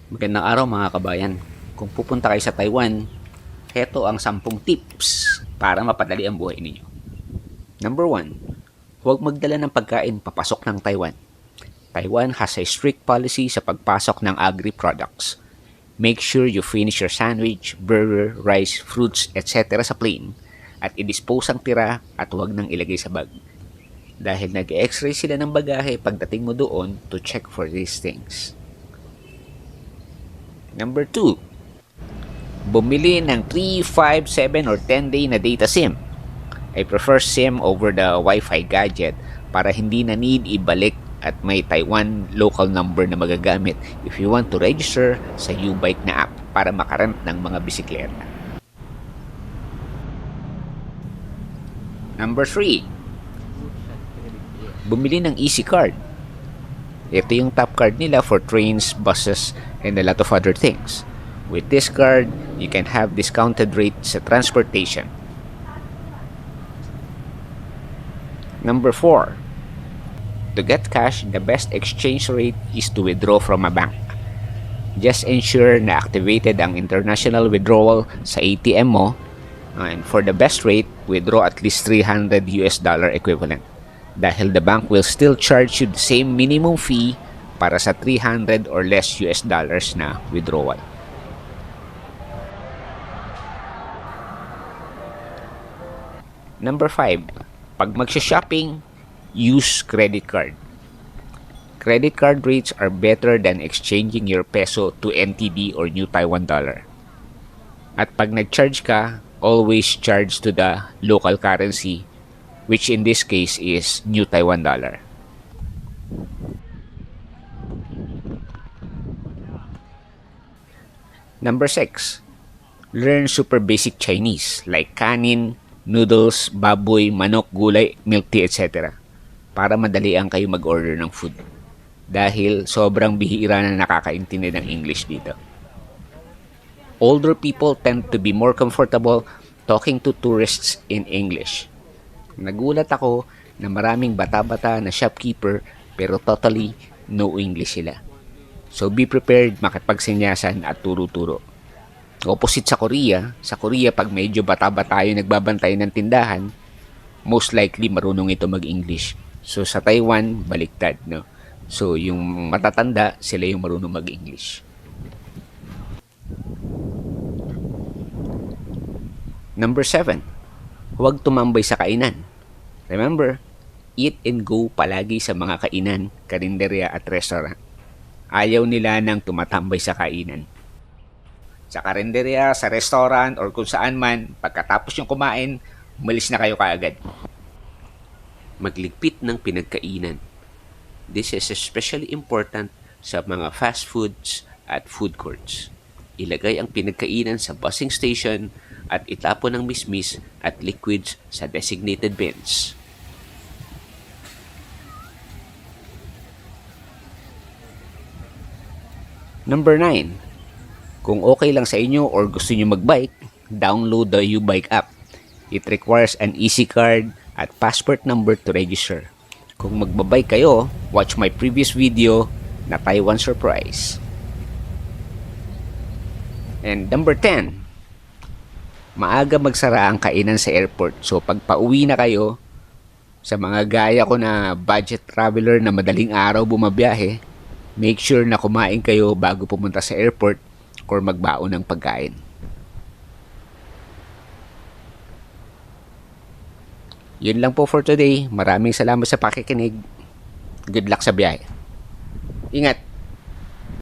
Magandang araw mga kabayan. Kung pupunta kayo sa Taiwan, heto ang 10 tips para mapadali ang buhay ninyo. Number 1, huwag magdala ng pagkain papasok ng Taiwan. Taiwan has a strict policy sa pagpasok ng agri-products. Make sure you finish your sandwich, burger, rice, fruits, etc. sa plane at i-dispose ang tira at huwag nang ilagay sa bag. Dahil nag-x-ray sila ng bagahe pagdating mo doon to check for these things. Number 2, bumili ng 3, 5, 7, or 10-day na data SIM. I prefer SIM over the Wi-Fi gadget para hindi na need ibalik at may Taiwan local number na magagamit if you want to register sa U-Bike na app para makarent ng mga bisikleta. Number 3, bumili ng Easy Card. Ito yung top card nila for trains, buses, and a lot of other things. With this card, you can have discounted rates sa transportation. Number 4, to get cash, the best exchange rate is to withdraw from a bank. Just ensure na activated ang international withdrawal sa ATM mo, and for the best rate, withdraw at least $300 equivalent. Dahil the bank will still charge you the same minimum fee para sa $300 or less na withdrawal. Number 5, pag magsha-shopping, use credit card. Credit card rates are better than exchanging your peso to NTD or New Taiwan dollar. At pag nag-charge ka, always charge to the local currency, which in this case is New Taiwan dollar. Number 6, learn super basic Chinese like kanin, noodles, baboy, manok, gulay, milk tea, etc. para madalian kayo mag-order ng food. Dahil sobrang bihira na nakakaintindi ng English dito. Older people tend to be more comfortable talking to tourists in English. Nagulat ako na maraming bata-bata na shopkeeper pero totally no English sila. So be prepared makipagsinyasan at turo-turo. Opposite sa Korea pag medyo bata-bata yung nagbabantay ng tindahan, most likely marunong ito mag-English. So sa Taiwan, baliktad, no? So yung matatanda, sila yung marunong mag-English. Number 7, huwag tumambay sa kainan. Remember, eat and go palagi sa mga kainan, karinderya at restaurant. Ayaw nila nang tumatambay sa kainan. Sa karinderya, sa restaurant, or kung saan man, pagkatapos yung kumain, umalis na kayo kaagad. Magligpit ng pinagkainan. This is especially important sa mga fast foods at food courts. Ilagay ang pinagkainan sa busing station at itapon ang mismis at liquids sa designated bins. Number 9, kung okay lang sa inyo or gusto nyo mag-bike, download the U-Bike app. It requires an Easy Card at passport number to register. Kung magbabike kayo, watch my previous video na Taiwan Surprise. And number 10, maaga magsara ang kainan sa airport. So pag pauwi na kayo, sa mga gaya ko na budget traveler na madaling araw bumabiyahe, make sure na kumain kayo bago pumunta sa airport or magbaon ng pagkain. Yun lang po for today. Maraming salamat sa pakikinig. Good luck sa biyahe. Ingat!